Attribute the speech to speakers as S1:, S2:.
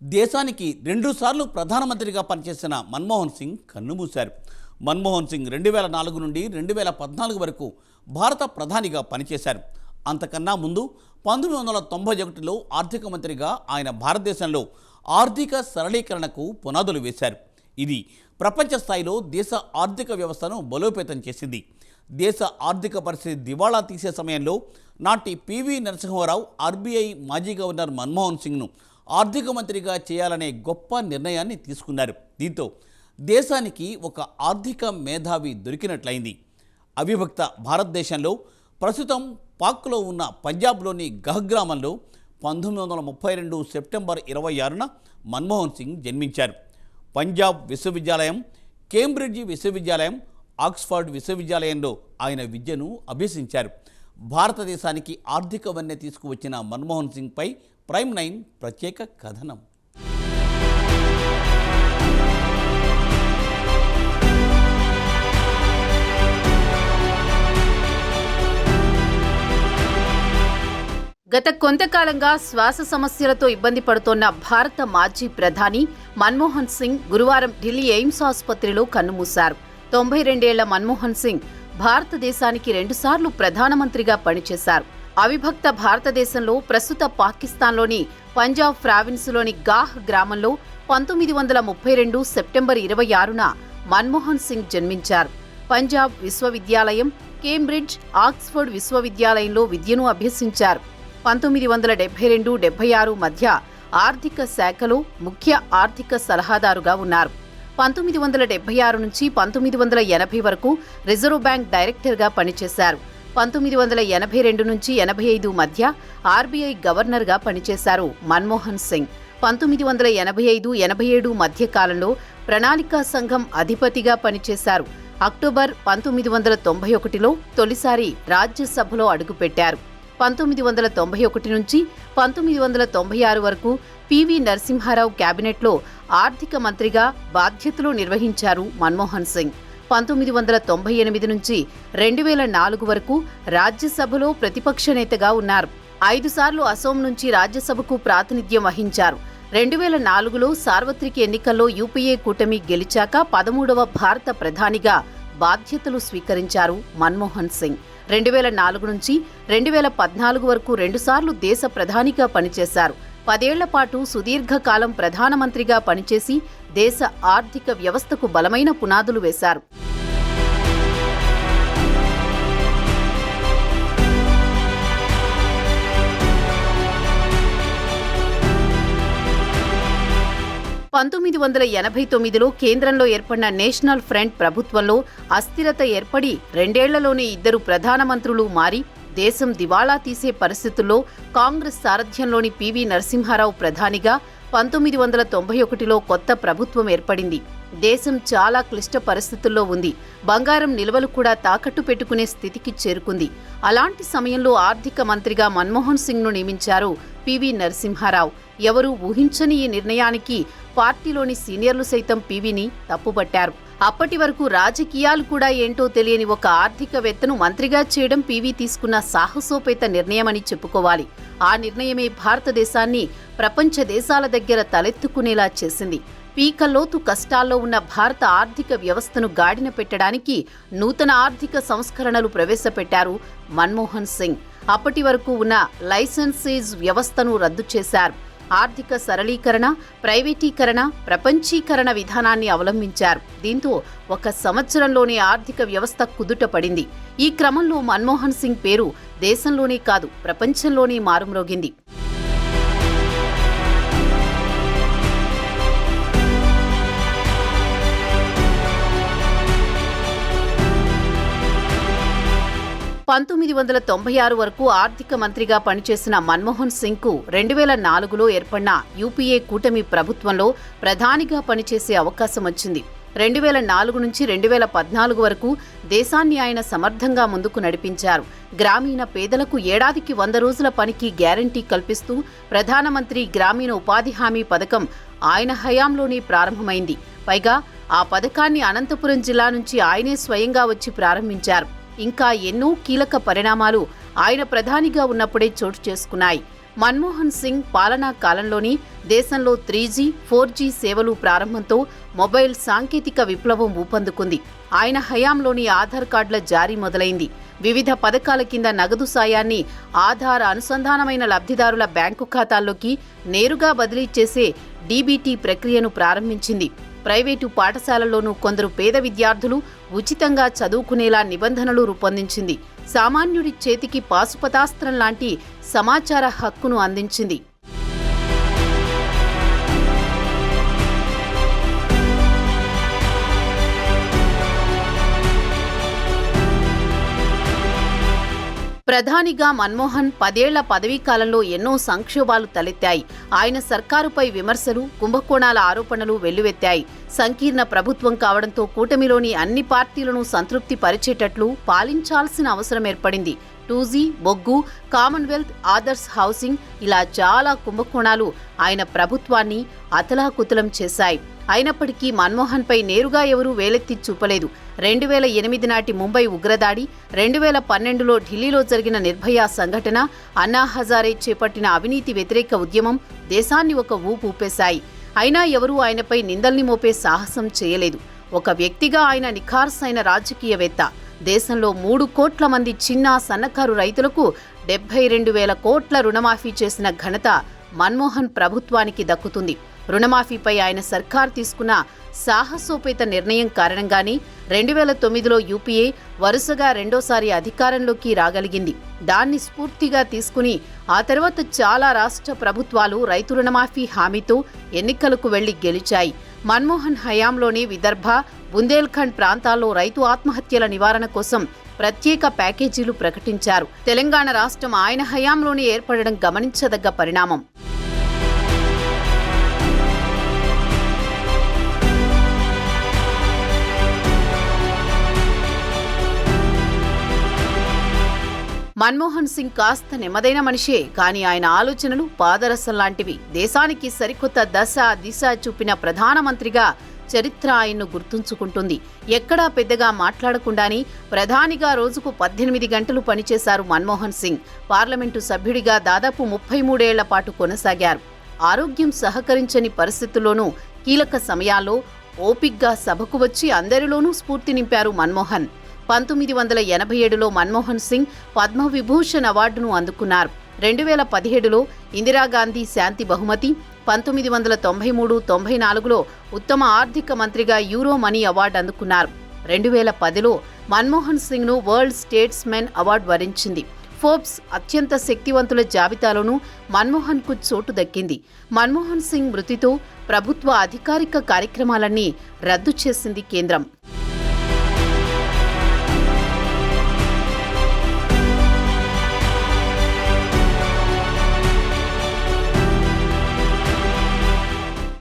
S1: దేశానికి రెండుసార్లు ప్రధానమంత్రిగా పనిచేసిన మన్మోహన్ సింగ్ కన్నుమూశారు. మన్మోహన్ సింగ్ 2004 నుండి 2014 వరకు భారత ప్రధానిగా పనిచేశారు. అంతకన్నా ముందు 1991లో ఆర్థిక మంత్రిగా ఆయన భారతదేశంలో ఆర్థిక సరళీకరణకు పునాదులు వేశారు. ఇది ప్రపంచ స్థాయిలో దేశ ఆర్థిక వ్యవస్థను బలోపేతం చేసింది. దేశ ఆర్థిక పరిస్థితి దివాళా తీసే సమయంలో నాటి పివి నరసింహారావు ఆర్బీఐ మాజీ గవర్నర్ మన్మోహన్ సింగ్ను ఆర్థిక మంత్రిగా చేయాలనే గొప్ప నిర్ణయాన్ని తీసుకున్నారు. దీంతో దేశానికి ఒక ఆర్థిక మేధావి దొరికినట్లయింది. అవిభక్త భారతదేశంలో ప్రస్తుతం పాక్లో ఉన్న పంజాబ్లోని గహగ్రామంలో 1932 సెప్టెంబర్ 26న మన్మోహన్ సింగ్ జన్మించారు. పంజాబ్ విశ్వవిద్యాలయం, కేంబ్రిడ్జ్ విశ్వవిద్యాలయం, ఆక్స్ఫర్డ్ విశ్వవిద్యాలయంలో ఆయన విద్యను అభ్యసించారు. భారతదేశానికి ఆర్థిక వన్నె తీసుకువచ్చిన మన్మోహన్ సింగ్పై ప్రైమ్9 ప్రత్యేక కథనం.
S2: గత కొంతకాలంగా శ్వాస సమస్యలతో ఇబ్బంది పడుతోన్న భారత మాజీ ప్రధాని మన్మోహన్ సింగ్ గురువారం ఢిల్లీ ఎయిమ్స్ ఆసుపత్రిలో కన్నుమూశారు. 92 ఏళ్ల మన్మోహన్ సింగ్ భారతదేశానికి 2 సార్లు ప్రధానమంత్రిగా పనిచేశారు. అవిభక్త భారతదేశంలో ప్రస్తుత పాకిస్తాన్లోని పంజాబ్ ప్రావిన్సులోని గాహ్ గ్రామంలో 1932 సెప్టెంబర్ 26న మన్మోహన్ సింగ్ జన్మించారు. పంజాబ్ విశ్వవిద్యాలయం, కేంబ్రిడ్జ్, ఆక్స్ఫర్డ్ విశ్వవిద్యాలయంలో విద్యను అభ్యసించారు. 1972-76 మధ్య ఆర్థిక శాఖలో ముఖ్య ఆర్థిక సలహాదారుగా ఉన్నారు. 1976 నుంచి 1980 వరకు రిజర్వ్ బ్యాంక్ డైరెక్టర్గా పనిచేశారు. 1982 నుంచి 85 మధ్య ఆర్బీఐ గవర్నర్గా పనిచేశారు మన్మోహన్ సింగ్. 1985-87 మధ్య కాలంలో ప్రణాళికా సంఘం అధిపతిగా పనిచేశారు. అక్టోబర్ 1991లో తొలిసారి రాజ్యసభలో అడుగుపెట్టారు. 1991 నుంచి 1996 వరకు పివి నరసింహారావు కేబినెట్లో ఆర్థిక మంత్రిగా బాధ్యతలు నిర్వహించారు మన్మోహన్ సింగ్. 1998 నుంచి 2004 వరకు రాజ్యసభలో ప్రతిపక్ష నేతగా ఉన్నారు. 5 సార్లు అసోం నుంచి రాజ్యసభకు ప్రాతినిధ్యం వహించారు. 2004లో సార్వత్రిక ఎన్నికల్లో యూపీఏ కూటమి గెలిచాక 13వ భారత ప్రధానిగా బాధ్యతలు స్వీకరించారు మన్మోహన్ సింగ్. 2004 నుంచి 2014 వరకు 2 సార్లు దేశ ప్రధానిగా పనిచేశారు. 10 ఏళ్ల పాటు సుదీర్ఘకాలం ప్రధానమంత్రిగా పనిచేసి దేశ ఆర్థిక వ్యవస్థకు బలమైన పునాదులు వేశారు. పంతొమ్మిది 1989లో కేంద్రంలో ఏర్పడిన నేషనల్ ఫ్రంట్ ప్రభుత్వంలో అస్థిరత ఏర్పడి 2 ఏళ్లలోనే 2 ప్రధానమంత్రులు మారి దేశం దివాళా తీసే పరిస్థితుల్లో కాంగ్రెస్ సారథ్యంలోని పివి నరసింహారావు ప్రధానిగా 1991లో కొత్త ప్రభుత్వం ఏర్పడింది. దేశం చాలా క్లిష్ట పరిస్థితుల్లో ఉంది. బంగారం నిల్వలు కూడా తాకట్టు పెట్టుకునే స్థితికి చేరుకుంది. అలాంటి సమయంలో ఆర్థిక మంత్రిగా మన్మోహన్ సింగ్ను నియమించారు పివి నరసింహారావు. ఎవరూ ఊహించని ఈ నిర్ణయానికి పార్టీలోని సీనియర్లు సైతం పివిని తప్పుపట్టారు. అప్పటి వరకు రాజకీయాలు కూడా ఏంటో తెలియని ఒక ఆర్థికవేత్తను మంత్రిగా చేయడం పివి తీసుకున్న సాహసోపేత నిర్ణయమని చెప్పుకోవాలి. ఆ నిర్ణయమే భారతదేశాన్ని ప్రపంచ దేశాల దగ్గర తలెత్తుకునేలా చేసింది. పీకల్లోతు కష్టాల్లో ఉన్న భారత ఆర్థిక వ్యవస్థను గాడిన పెట్టడానికి నూతన ఆర్థిక సంస్కరణలు ప్రవేశపెట్టారు మన్మోహన్ సింగ్. అప్పటి వరకు ఉన్న లైసెన్సీజ్ వ్యవస్థను రద్దు చేశారు. ఆర్థిక సరళీకరణ, ప్రైవేటీకరణ, ప్రపంచీకరణ విధానాన్ని అవలంబించారు. దీంతో 1 సంవత్సరంలోనే ఆర్థిక వ్యవస్థ కుదుట పడింది. ఈ క్రమంలో మన్మోహన్ సింగ్ పేరు దేశంలోనే కాదు ప్రపంచంలోనే మారుమ్రోగింది. పంతొమ్మిది 1996 వరకు ఆర్థిక మంత్రిగా పనిచేసిన మన్మోహన్ సింగ్కు 2004లో ఏర్పడిన యూపీఏ కూటమి ప్రభుత్వంలో ప్రధానిగా పనిచేసే అవకాశం వచ్చింది. 2004 నుంచి 2014 వరకు దేశాన్ని ఆయన సమర్థంగా ముందుకు నడిపించారు. గ్రామీణ పేదలకు ఏడాదికి 100 రోజుల పనికి గ్యారంటీ కల్పిస్తూ ప్రధానమంత్రి గ్రామీణ ఉపాధి హామీ పథకం ఆయన హయాంలోనే ప్రారంభమైంది. పైగా ఆ పథకాన్ని అనంతపురం జిల్లా నుంచి ఆయనే స్వయంగా వచ్చి ప్రారంభించారు. ఇంకా ఎన్నో కీలక పరిణామాలు ఆయన ప్రధానిగా ఉన్నప్పుడే చోటు చేసుకున్నాయి. మన్మోహన్ సింగ్ పాలనా కాలంలోని దేశంలో 3G, 4G సేవలు ప్రారంభంతో మొబైల్ సాంకేతిక విప్లవం ఊపందుకుంది. ఆయన హయాంలోని ఆధార్ కార్డుల జారీ మొదలైంది. వివిధ పథకాల కింద నగదు సాయాన్ని ఆధార్ అనుసంధానమైన లబ్ధిదారుల బ్యాంకు ఖాతాల్లోకి నేరుగా బదిలీ చేసే డీబీటీ ప్రక్రియను ప్రారంభించింది. ప్రైవేటు పాఠశాలల్లోనూ కొందరు పేద విద్యార్థులు ఉచితంగా చదువుకునేలా నిబంధనలు రూపొందించింది. సామాన్యుడి చేతికి పాశుపతాస్త్రం లాంటి సమాచార హక్కును అందించింది. ప్రధానిగా మన్మోహన్ 10 ఏళ్ల పదవీకాలంలో ఎన్నో సంక్షోభాలు తలెత్తాయి. ఆయన సర్కారుపై విమర్శలు, కుంభకోణాల ఆరోపణలు వెల్లువెత్తాయి. సంకీర్ణ ప్రభుత్వం కావడంతో కూటమిలోని అన్ని పార్టీలను సంతృప్తి పరిచేటట్లు పాలించాల్సిన అవసరం ఏర్పడింది. 2G, బొగ్గు, కామన్వెల్త్, ఆదర్శ్ హౌసింగ్ ఇలా చాలా కుంభకోణాలు ఆయన ప్రభుత్వాన్ని అతలాకుతలం చేశాయి. అయినప్పటికీ మన్మోహన్పై నేరుగా ఎవరూ వేలెత్తి చూపలేదు. 2008 నాటి ముంబై ఉగ్రదాడి, 2012లో ఢిల్లీలో జరిగిన నిర్భయ సంఘటన, అన్నా హజారే చేపట్టిన అవినీతి వ్యతిరేక ఉద్యమం దేశాన్ని ఒక ఊపు ఊపేశాయి. అయినా ఎవరూ ఆయనపై నిందల్ని మోపే సాహసం చేయలేదు. ఒక వ్యక్తిగా ఆయన నిఖార్సైన రాజకీయవేత్త. దేశంలో 3 కోట్ల మంది చిన్న, సన్నకారు రైతులకు 72,000 కోట్ల రుణమాఫీ చేసిన ఘనత మన్మోహన్ ప్రభుత్వానికి దక్కుతుంది. రుణమాఫీపై ఆయన సర్కార్ తీసుకున్న సాహసోపేత నిర్ణయం కారణంగానే 2009లో యూపీఏ వరుసగా రెండోసారి అధికారంలోకి రాగలిగింది. దాన్ని స్ఫూర్తిగా తీసుకుని ఆ తర్వాత చాలా రాష్ట్ర ప్రభుత్వాలు రైతు రుణమాఫీ హామీతో ఎన్నికలకు వెళ్లి గెలిచాయి. మన్మోహన్ హయాంలోనే విదర్భ, బుందేల్ఖండ్ ప్రాంతాల్లో రైతు ఆత్మహత్యల నివారణ కోసం ప్రత్యేక ప్యాకేజీలు ప్రకటించారు. తెలంగాణ రాష్ట్రం ఆయన హయాంలోనే ఏర్పడడం గమనించదగ్గ పరిణామం. మన్మోహన్ సింగ్ కాస్త నెమ్మదైన మనిషే, కానీ ఆయన ఆలోచనలు పాదరసం లాంటివి. దేశానికి సరికొత్త దశ, దిశ చూపిన ప్రధానమంత్రిగా చరిత్ర ఆయన్ను గుర్తుంచుకుంటుంది. ఎక్కడా పెద్దగా మాట్లాడకుండానే ప్రధానిగా రోజుకు 18 గంటలు పనిచేశారు మన్మోహన్ సింగ్. పార్లమెంటు సభ్యుడిగా దాదాపు 33 ఏళ్ల పాటు కొనసాగారు. ఆరోగ్యం సహకరించని పరిస్థితుల్లోనూ కీలక సమయాల్లో ఓపిగ్గా సభకు వచ్చి అందరిలోనూ స్ఫూర్తి నింపారు మన్మోహన్. 1987లో మన్మోహన్ సింగ్ పద్మవిభూషణ్ అవార్డును అందుకున్నారు. 2017లో ఇందిరాగాంధీ శాంతి బహుమతి, 1993-94లో ఉత్తమ ఆర్థిక మంత్రిగా యూరో మనీ అవార్డు అందుకున్నారు. 2010లో మన్మోహన్ సింగ్ను వరల్డ్ స్టేట్స్మెన్ అవార్డు వరించింది. ఫోర్బ్స్ అత్యంత శక్తివంతుల జాబితాలోనూ మన్మోహన్కు చోటు దక్కింది. మన్మోహన్ సింగ్ మృతితో ప్రభుత్వ అధికారిక కార్యక్రమాలన్నీ రద్దు చేసింది కేంద్రం.